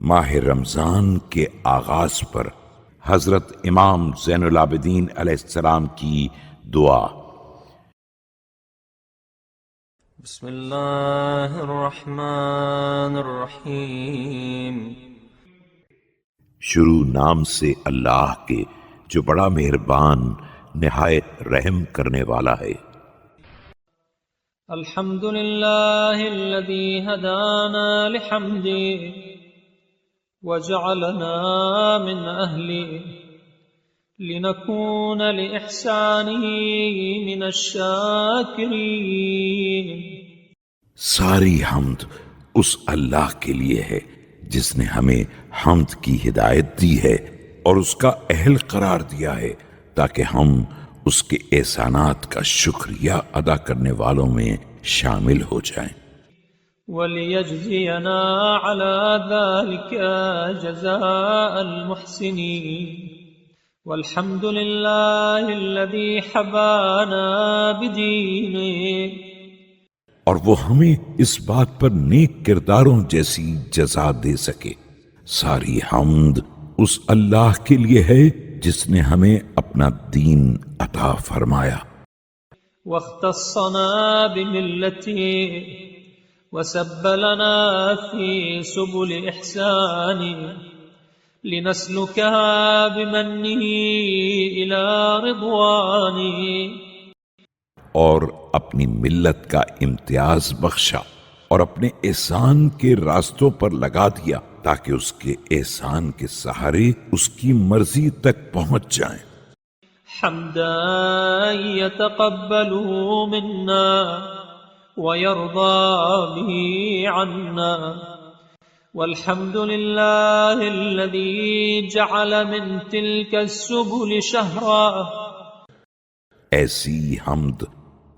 ماہ رمضان کے آغاز پر حضرت امام زین العابدین علیہ السلام کی دعا۔ بسم اللہ الرحمن الرحیم۔ شروع نام سے اللہ کے جو بڑا مہربان نہایت رحم کرنے والا ہے۔ الحمد للہ الذی ہدانا لحمدہ وجعلنا من اہلہ لنکون لإحسانہ من الشاکرین۔ ساری حمد اس اللہ کے لیے ہے جس نے ہمیں حمد کی ہدایت دی ہے اور اس کا اہل قرار دیا ہے تاکہ ہم اس کے احسانات کا شکریہ ادا کرنے والوں میں شامل ہو جائیں۔ وَلِيَجْزِيَنَا عَلَى ذَلِكَ جَزَاءَ الْمُحْسِنِينَ وَالْحَمْدُ لِلَّهِ الَّذِي حَبَانَا بِدِينِهِ۔ اور وہ ہمیں اس بات پر نیک کرداروں جیسی جزا دے سکے۔ ساری حمد اس اللہ کے لیے ہے جس نے ہمیں اپنا دین عطا فرمایا۔ واختصنا بملته وسبلنا في سبل إحسانه لنسلكها بمنه إلى رضوانه۔ اور اپنی ملت کا امتیاز بخشا اور اپنے احسان کے راستوں پر لگا دیا تاکہ اس کے احسان کے سہارے اس کی مرضی تک پہنچ جائیں۔ حمدا يتقبله منا ويرضى به عنا والحمد لله الذي جعل من تلك السبل شهرا۔ ایسی حمد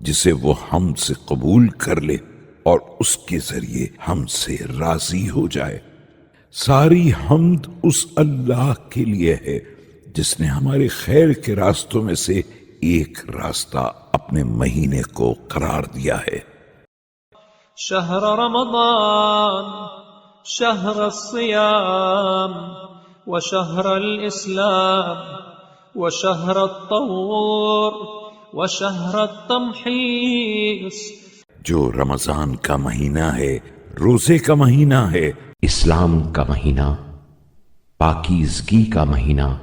جسے وہ ہم سے قبول کر لے اور اس کے ذریعے ہم سے راضی ہو جائے۔ ساری حمد اس اللہ کے لیے ہے جس نے ہمارے خیر کے راستوں میں سے ایک راستہ اپنے مہینے کو قرار دیا ہے۔ شہر رمضان شہر الصیام وشہر الاسلام وشہر الطہور وشہر التمحیص۔ جو رمضان کا مہینہ ہے، روزے کا مہینہ ہے، اسلام کا مہینہ، پاکیزگی کا مہینہ،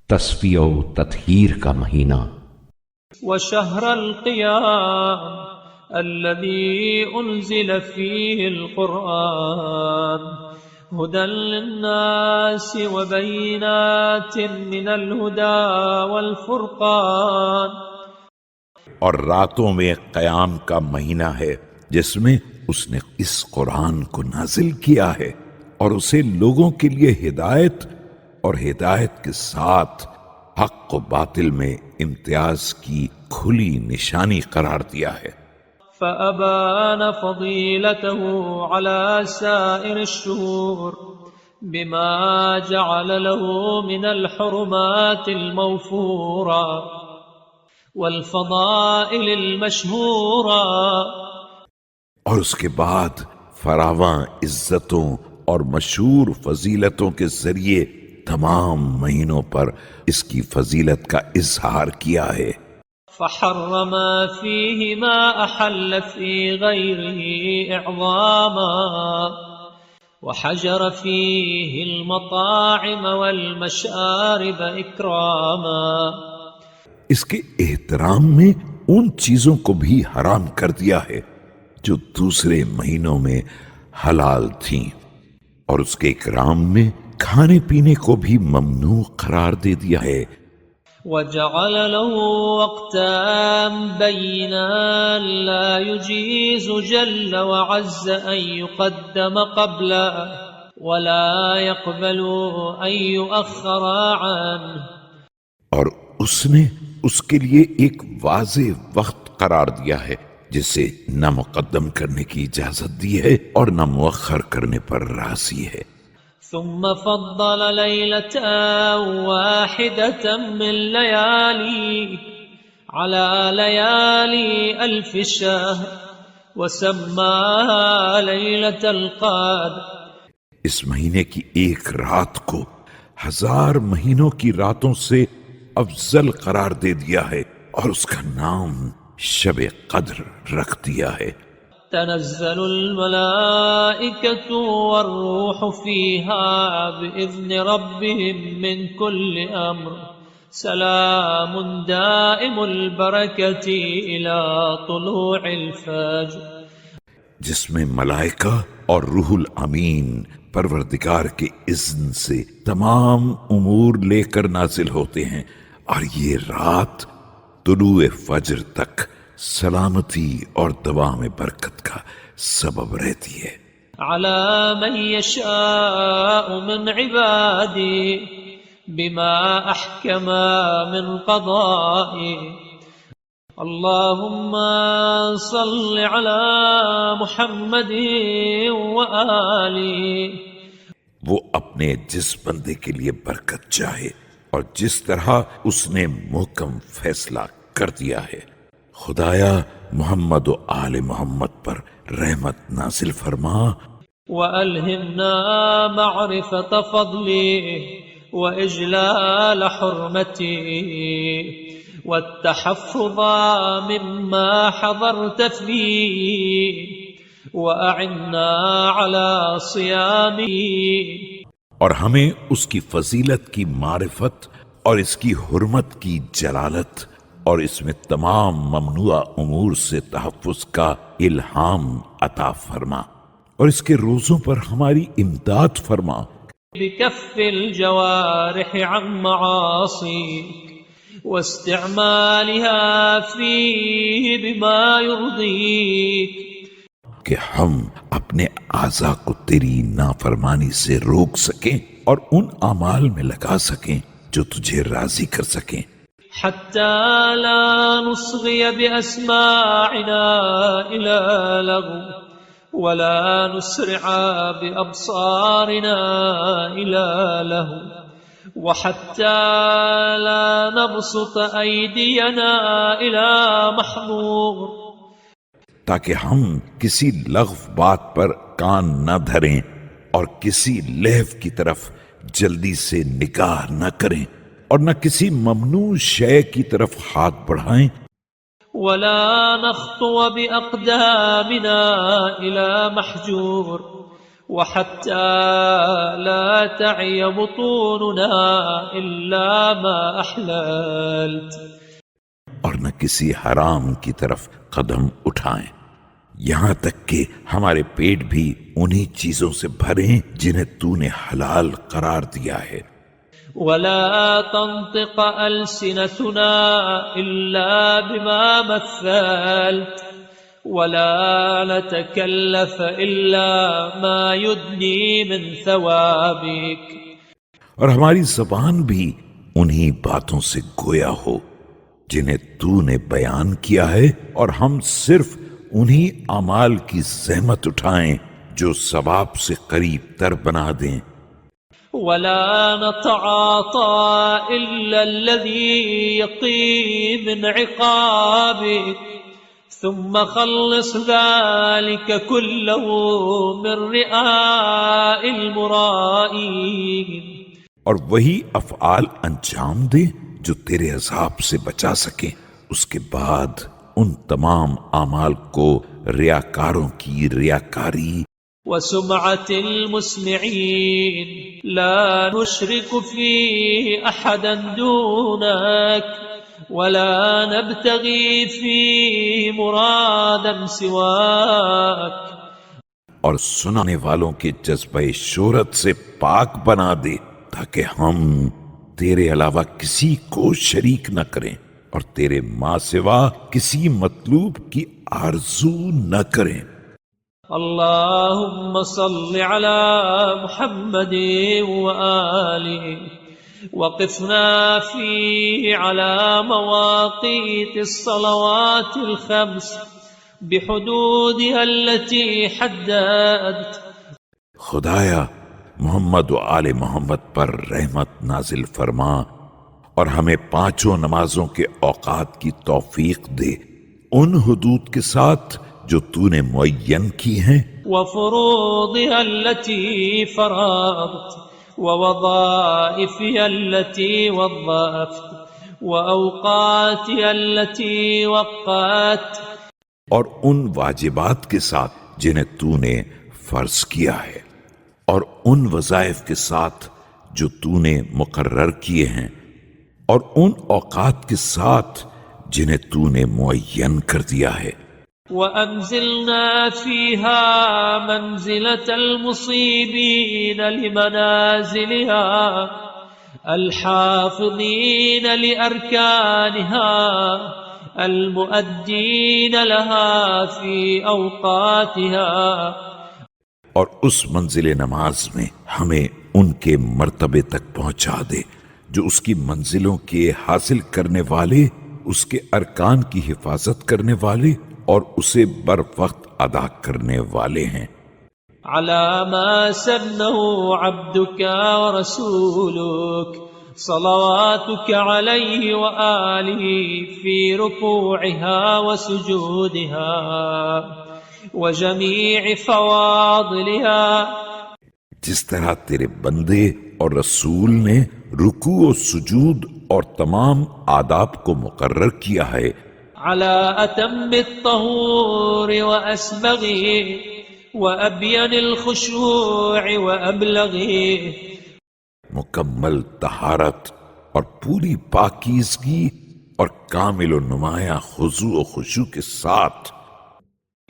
تصفیہ و تطہیر کا مہینہ، وشہر القیام الذي انزل فيه القرآن هدى للناس وبينات من الهدى والفرقان۔ اور راتوں میں قیام کا مہینہ ہے جس میں اس نے اس قرآن کو نازل کیا ہے اور اسے لوگوں کے لیے ہدایت اور ہدایت کے ساتھ حق و باطل میں امتیاز کی کھلی نشانی قرار دیا ہے۔ فأبان فضيلته على سائر الشهور بما جعل له من الحرمات الموفورة والفضائل المشهورة۔ اور اس کے بعد فراواں عزتوں اور مشہور فضیلتوں کے ذریعے تمام مہینوں پر اس کی فضیلت کا اظہار کیا ہے۔ فحرم فيه ما أحل في غيره إعظاما وحجر فيه المطاعم والمشارب إكراما۔ اس کے احترام میں ان چیزوں کو بھی حرام کر دیا ہے جو دوسرے مہینوں میں حلال تھیں، اور اس کے اکرام میں کھانے پینے کو بھی ممنوع قرار دے دیا ہے۔ وجعل له وقتا بينا لا يجيز جل وعز أن يقدم قبله ولا يقبل أن يؤخر عنه۔ اور اس نے اس کے لیے ایک واضح وقت قرار دیا ہے جسے نہ مقدم کرنے کی اجازت دی ہے اور نہ مؤخر کرنے پر راضی ہے۔ ثم فضل ليلة واحدة من ليالي على ليالي ألف شهر وسماها ليلة القدر۔ اس مہینے کی ایک رات کو 1000 مہینوں کی راتوں سے افضل قرار دے دیا ہے اور اس کا نام شب قدر رکھ دیا ہے۔ تنزل الملائكة والروح فيها بإذن ربهم من كل أمر سلام دائم البركة إلى طلوع الفجر، جس میں ملائکہ اور روح الامین پروردگار کے اذن سے تمام امور لے کر نازل ہوتے ہیں، اور یہ رات طلوع فجر تک سلامتی اور دوام برکت کا سبب رہتی ہے۔ على من يشاء من عبادي بما أحكم من قضائي، اللهم صل على محمد وآله۔ وہ اپنے جس بندے کے لیے برکت چاہے اور جس طرح اس نے محکم فیصلہ کر دیا ہے، خدایا محمد و آل محمد پر رحمت نازل فرما، وألهمنا معرفة فضله وإجلال حرمته والتحفظ مما حضرت فيه وأعنا على صيامه، اور ہمیں اس کی فضیلت کی معرفت اور اس کی حرمت کی جلالت اور اس میں تمام ممنوع امور سے تحفظ کا الہام عطا فرما، اور اس کے روزوں پر ہماری امداد فرما۔ بكف الجوارح عن معاصيك واستعمالها فيه بما يرضيك، کہ ہم اپنے اعضاء کو تیری نافرمانی سے روک سکیں اور ان اعمال میں لگا سکیں جو تجھے راضی کر سکیں، حتى لا نصغي بأسماعنا إلى لغو ولا نسرع بأبصارنا إلى لهو وحتى لا نبسط أيدينا إلى محظور، تاکہ ہم کسی لغو بات پر کان نہ دھریں اور کسی لہو کی طرف جلدی سے نگاہ نہ کریں اور نہ کسی ممنوع شے کی طرف ہاتھ بڑھائیں، ولا نخطو بأقدامنا إلى محجور وحتى لا تعي بطوننا إلا ما أحللت، اور نہ کسی حرام کی طرف قدم اٹھائیں یہاں تک کہ ہمارے پیٹ بھی انہی چیزوں سے بھریں جنہیں تو نے حلال قرار دیا ہے۔ ولا تنطق ألسنتنا إلا بما مثلت ولا نتكلف إلا ما يدني من ثوابك، اور ہماری زبان بھی انہی باتوں سے گویا ہو جنہیں تو نے بیان کیا ہے، اور ہم صرف انہی اعمال کی زحمت اٹھائیں جو ثواب سے قریب تر بنا دیں۔ ولا نتعاطى إلا الذي يقي من عقابك ثم خلص ذلك كله من رئاء المرائين، اور وہی افعال انجام دے جو تیرے عذاب سے بچا سکیں، اس کے بعد ان تمام اعمال کو ریاکاروں کی ریاکاری وسمعة المسمعين لا نشرك فيه أحدا دونك ولا نبتغي فيه مرادا سواك، اور سنانے والوں کے جذبہ شہرت سے پاک بنا دے تاکہ ہم تیرے علاوہ کسی کو شریک نہ کریں اور تیرے ماں سوا کسی مطلوب کی آرزو نہ کریں۔ اللهم صل على محمد وآله وقفنا فيه على مواقيت الصلوات الخمس بحدودها التي حددت، خدایا محمد و آل محمد پر رحمت نازل فرما اور ہمیں 5 نمازوں کے اوقات کی توفیق دے ان حدود کے ساتھ جو تو نے معین کی ہیں، وفروضها التي فرضت ووظائفها التي وظفت وأوقاتها التي وقت، اور ان واجبات کے ساتھ جنہیں تو نے فرض کیا ہے، اور ان وظائف کے ساتھ جو تو نے مقرر کیے ہیں، اور ان اوقات کے ساتھ جنہیں تو نے معین کر دیا ہے۔ وأنزلنا فيها منزلة المصيبين لمنازلها الحافظين لأركانها المؤدين لها في أوقاتها، اور اس منزل نماز میں ہمیں ان کے مرتبے تک پہنچا دے جو اس کی منزلوں کے حاصل کرنے والے، اس کے ارکان کی حفاظت کرنے والے اور اسے بر وقت ادا کرنے والے ہیں۔ على ما سنه عبدك ورسولك صلواتك عليه وآله في ركوعها وسجودها وجميع فواضلها، جس طرح تیرے بندے اور رسول نے رکوع و سجود اور تمام آداب کو مقرر کیا ہے، على أتم الطهور وأسبغه وأبين الخشوع وأبلغه، مکمل طہارت اور پوری پاکیزگی اور کامل و نمایاں خضوع و خشوع کے ساتھ،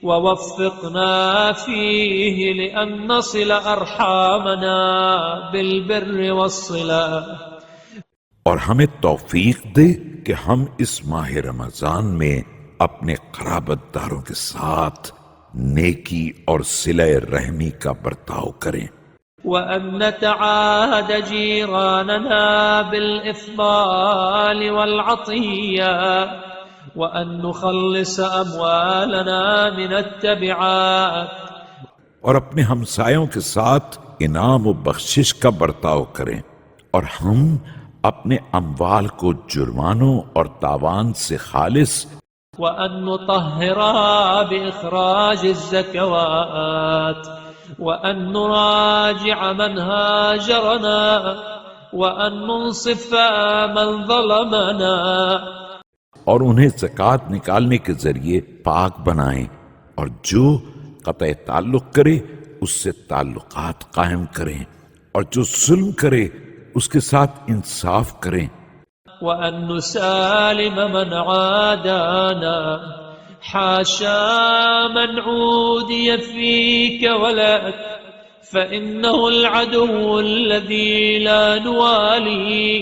ووفقنا فيه لأن نصل أرحامنا بالبر والصلة، اور ہمیں توفیق دے کہ ہم اس ماہ رمضان میں اپنے قرابت داروں کے ساتھ نیکی اور صلہ رحمی کا برتاؤ کریں، وأن نتعاهد جيراننا بالإفضال والعطية، وأن نخلص أموالنا من التبعات، اور اپنے ہمسایوں کے ساتھ انعام و بخشش کا برتاؤ کریں، اور ہم اپنے اموال کو جرمانوں اور تاوان سے خالص، وأن نطهرها بإخراج الزكوات، وأن نراجع من هاجرنا، وأن ننصف من ظلمنا، اور انہیں زکوٰۃ نکالنے کے ذریعے پاک بنائیں، اور جو قطع تعلق کرے اس سے تعلقات قائم کریں، اور جو ظلم کرے اس کے ساتھ انصاف کریں، وأن نسالم من عادانا، حاشا من عودي فيك ولك، فإنه العدو الذي لا نوالي،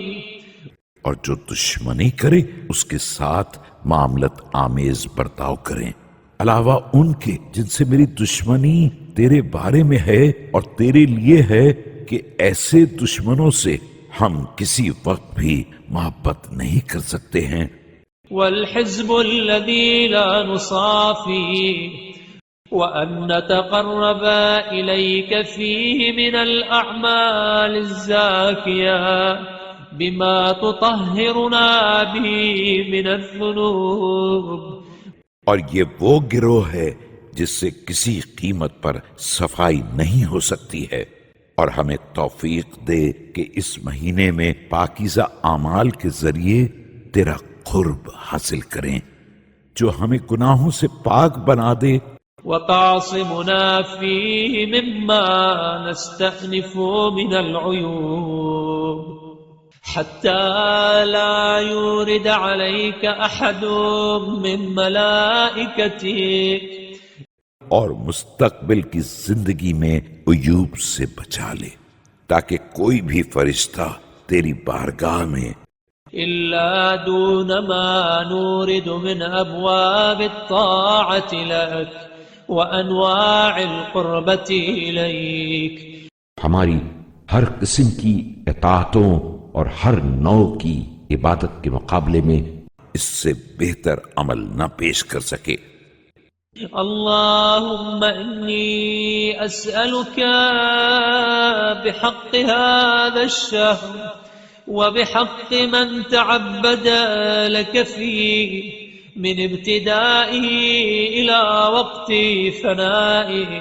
اور جو دشمنی کرے اس کے ساتھ معاملت آمیز برتاؤ کریں، علاوہ ان کے جن سے میری دشمنی تیرے بارے میں ہے اور تیرے لیے ہے کہ ایسے دشمنوں سے ہم کسی وقت بھی محبت نہیں کر سکتے ہیں۔ والحزب الذي لا نصافي، وأن نتقرب إليك فيه من الأعمال الزاكية بما تطهرنا به من الذنوب، اور یہ وہ گروہ ہے جس سے کسی قیمت پر صفائی نہیں ہو سکتی ہے، اور ہمیں توفیق دے کہ اس مہینے میں پاکیزہ اعمال کے ذریعے تیرا قرب حاصل کریں جو ہمیں گناہوں سے پاک بنا دے، وتعصمنا فيه مما نستأنف من العيوب، حتى لا يورد عليك أحد من ملائكتك، اور مستقبل کی زندگی میں عیوب سے بچا لے تاکہ کوئی بھی فرشتہ تیری بارگاہ میں إلا دون ما نورد من أبواب الطاعة لك وأنواع القربة إليك، ہماری ہر قسم کی اطاعتوں اور ہر نوع کی عبادت کے مقابلے میں اس سے بہتر عمل نہ پیش کر سکے۔ اللهم إني أسألك بحق هذا الشهر وبحق من تعبد لك فيه من ابتدائه إلى وقت فنائه.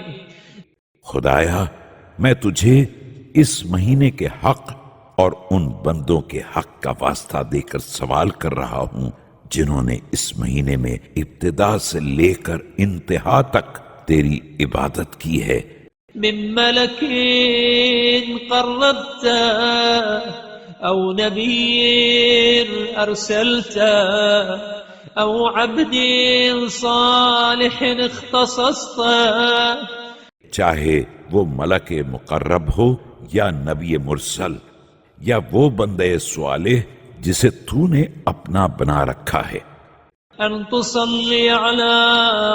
خدایا میں تجھے اس مہینے کے حق اور ان بندوں کے حق کا واسطہ دے کر سوال کر رہا ہوں جنہوں نے اس مہینے میں ابتدا سے لے کر انتہا تک تیری عبادت کی ہے. من ملك قربت أو نبي أرسلت أو عبد صالح اختصصت. چاہے وہ ملک مقرب ہو یا نبی مرسل یا وہ بندے صالح جسے تو نے اپنا بنا رکھا ہے. أن تصلي على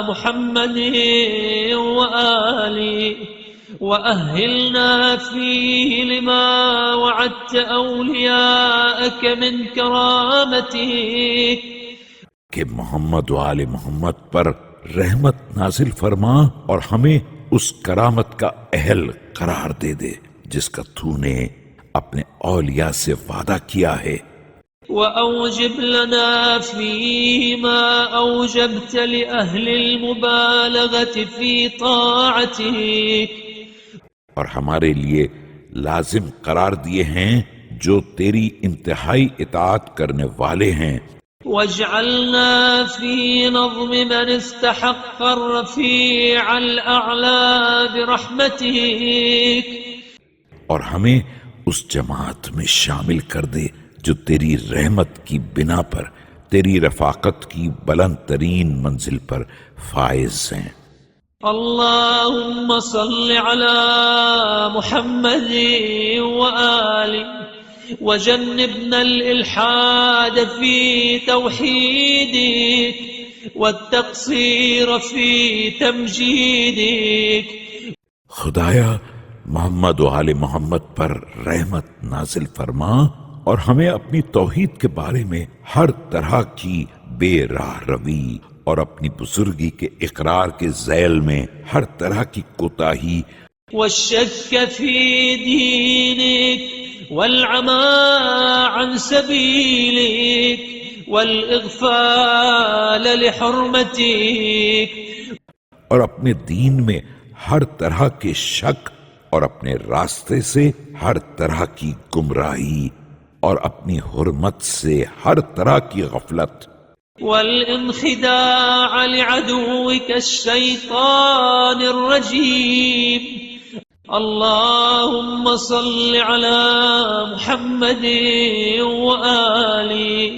محمد وآله وأهلنا فيه لما وعدت أولياءك من كرامته. کہ محمد و آل محمد پر رحمت نازل فرما اور ہمیں اس کرامت کا اہل قرار دے دے جس کا تو نے اپنے اولیاء سے وعدہ کیا ہے. وأوجب لنا فيه ما أوجبت لأهل المبالغة في طاعتك. اور ہمارے لیے لازم قرار دیے ہیں جو تیری انتہائی اطاعت کرنے والے ہیں. واجعلنا في نظم من استحق الرفيع الأعلى برحمتك. اور ہمیں اس جماعت میں شامل کر دے جو تیری رحمت کی بنا پر تیری رفاقت کی بلند ترین منزل پر فائز ہیں. اللهم صل على محمد وآله وجنبنا الإلحاد في توحيدك والتقصير في تمجيدك. خدایا محمد و آل محمد پر رحمت نازل فرما اور ہمیں اپنی توحید کے بارے میں ہر طرح کی بے راہ روی اور اپنی بزرگی کے اقرار کے ذیل میں ہر طرح کی کوتاہی والشك في دينك والعمى عن سبيلك والإغفال لحرمتك. اور اپنے دین میں ہر طرح کے شک اور اپنے راستے سے ہر طرح کی گمراہی اور اپنی حرمت سے ہر طرح کی غفلت. والانخداع لعدوك الشيطان الرجيم. اللهم صل على محمد وآله.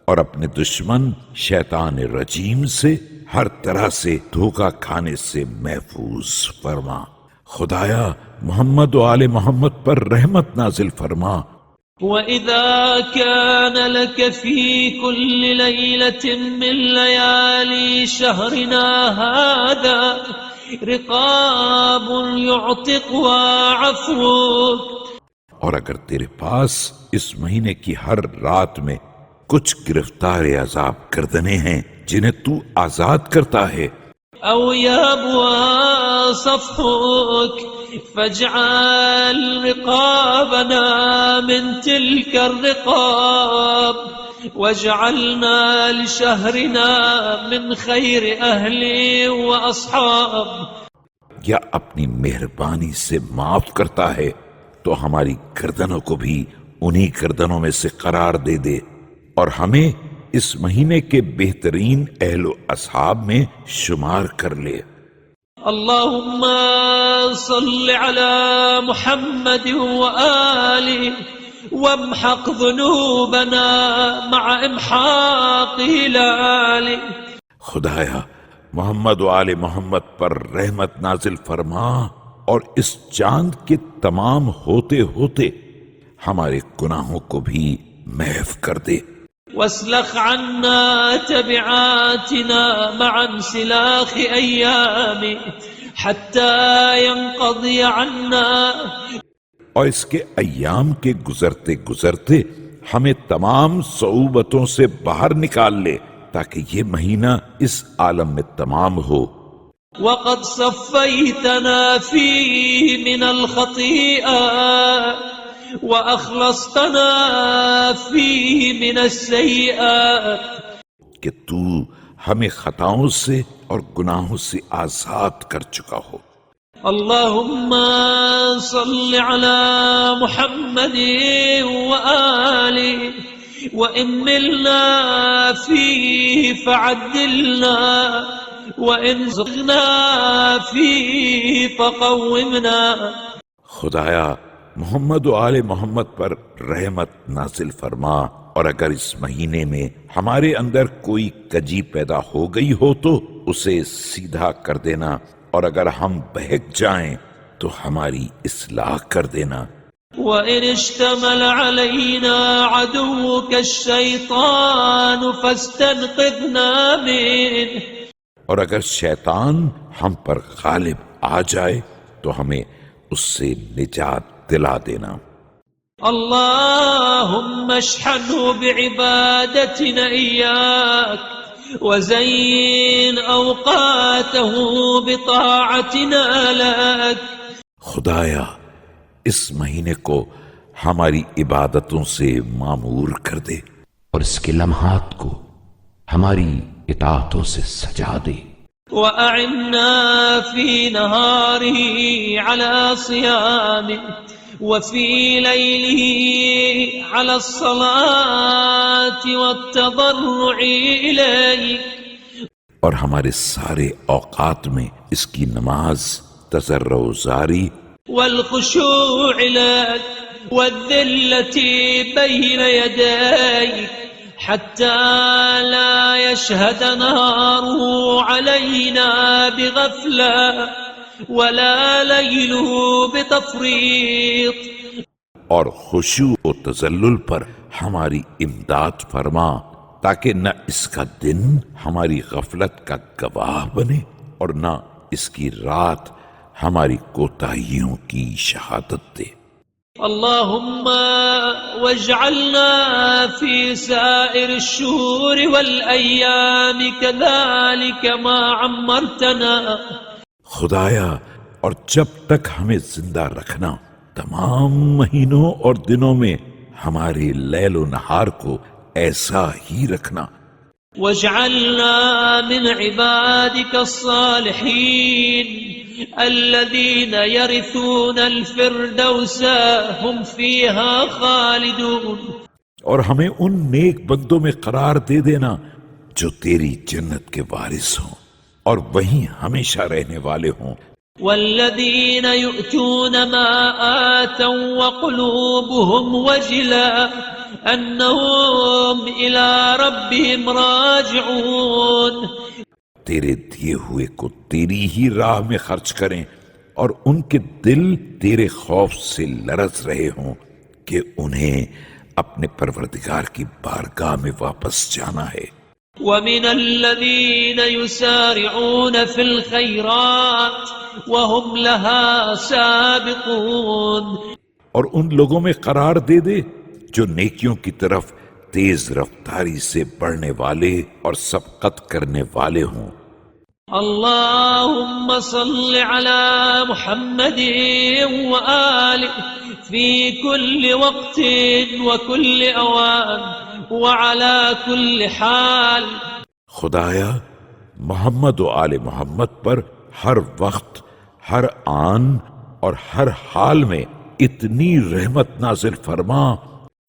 اور اپنے دشمن شیطان رجیم سے ہر طرح سے دھوکہ کھانے سے محفوظ فرما. خدایا محمد و آل محمد پر رحمت نازل فرما. وإذا كان لك في كل ليلة من ليالي شهرنا هذا رقاب يعتق وعفوك. اور اگر تیرے پاس اس مہینے کی ہر رات میں کچھ گرفتار عذاب گردنے ہیں جنہیں تو آزاد کرتا ہے، أو يبوى صفحك فاجعل رقابنا من تلك الرقاب واجعلنا لشهرنا من خير أهل وأصحاب. یا اپنی مہربانی سے معاف کرتا ہے تو ہماری گردنوں کو بھی انہی گردنوں میں سے قرار دے دے اور ہمیں اس مہینے کے بہترین اہل و اصحاب میں شمار کر لے. اللهم صل على محمد وآله وامحق ذنوبنا مع امحاق هلاله. خدایا محمد و آل محمد پر رحمت نازل فرما اور اس چاند کے تمام ہوتے ہوتے ہمارے گناہوں کو بھی محو کر دے. واسلخ عنا تبعاتنا مع انسلاخ أيام حتى ينقضي عنا. اور اس کے ایام کے گزرتے گزرتے ہمیں تمام صعوبتوں سے باہر نکال لے تاکہ یہ مہینہ اس عالم میں تمام ہو. وقد صفيتنا فيه من الخطيئات وأخلصتنا فيه من السيئات. کہ تو ہمیں خطاؤں سے اور گناہوں سے آزاد کر چکا ہو۔ اللهم صل على محمد وآله وإن ملنا فيه فعدلنا وإن زغنا فيه فقومنا۔ خدایا محمد و آل محمد پر رحمت نازل فرما، اور اگر اس مہینے میں ہمارے اندر کوئی کجی پیدا ہو گئی ہو تو اسے سیدھا کر دینا، اور اگر ہم بہک جائیں تو ہماری اصلاح کر دینا۔ وَإِنِ اشْتَمَلَ عَلَيْنَا عَدُوُّكَ الشَّيْطَانُ فَاسْتَنْقِذْنَا مِنْهُ، اور اگر شیطان ہم پر غالب آ جائے تو ہمیں اس سے نجات دلا دینا۔ اللهم اشحنه بعبادتنا إياك وزين أوقاته بطاعتنا لك۔ خدایا اس مہینے کو ہماری عبادتوں سے معمور کر دے، اور اس کے لمحات کو ہماری اطاعتوں سے سجا دے، وأعنا في نهاره على صيامه وفي ليله على الصلاة والتضرع إليك، اور ہمارے سارے اوقات میں اس کی نماز، تضرع و زاری والخشوع لك والذلة بين يديك، حتى لا يشهد نهاره علينا بغفلة ولا ليله بتفريط۔ اور خشوع و تذلل پر ہماری امداد فرما، تاکہ نہ اس کا دن ہماری غفلت کا گواہ بنے اور نہ اس کی رات ہماری کوتاہیوں کی شہادت دے۔ اللهم واجعلنا في سائر الشهور والأيام كذلك ما عمرتنا۔ خدایا اور جب تک ہمیں زندہ رکھنا، تمام مہینوں اور دنوں میں ہمارے لیل و نہار کو ایسا ہی رکھنا۔ واجعلنا من عبادك الصالحين الذين يرثون الفردوس هم فيها خالدون، اور ہمیں ان نیک بندوں میں قرار دے دینا جو تیری جنت کے وارث ہوں اور وہیں ہمیشہ رہنے والے ہوں۔ والذين يؤتون ما آتوا وقلوبهم وجلة أنهم إلى ربهم راجعون، تیرے دیے ہوئے کو تیری ہی راہ میں خرچ کریں اور ان کے دل تیرے خوف سے لرز رہے ہوں کہ انہیں اپنے پروردگار کی بارگاہ میں واپس جانا ہے۔ ومن الذين يسارعون في الخيرات وهم لها سابقون، اور ان لوگوں میں قرار دے دے جو نیکیوں کی طرف تیز رفتاری سے بڑھنے والے اور سبقت کرنے والے ہوں۔ اللهم صل على محمد وآله في كل وقت وكل أوان وعلى كل حال۔ خدایا محمد و آل محمد پر ہر وقت، ہر آن اور ہر حال میں اتنی رحمت نازل فرما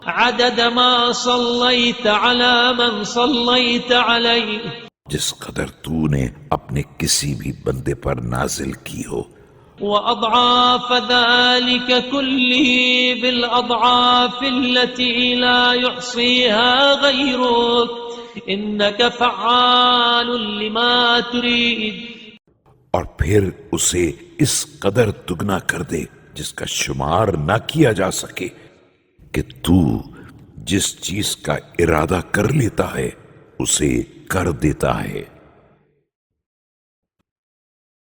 عدد ما صليت على من صليت عليه، جس قدر تو نے اپنے کسی بھی بندے پر نازل کی ہو، وأضعاف ذلك كله بالأضعاف التي لا يحصيها غيرك إنك فعال لما تريد، اور پھر اسے اس قدر دگنا کر دے جس کا شمار نہ کیا جا سکے، کہ تو جس چیز کا ارادہ کر لیتا ہے اسے کر دیتا ہے۔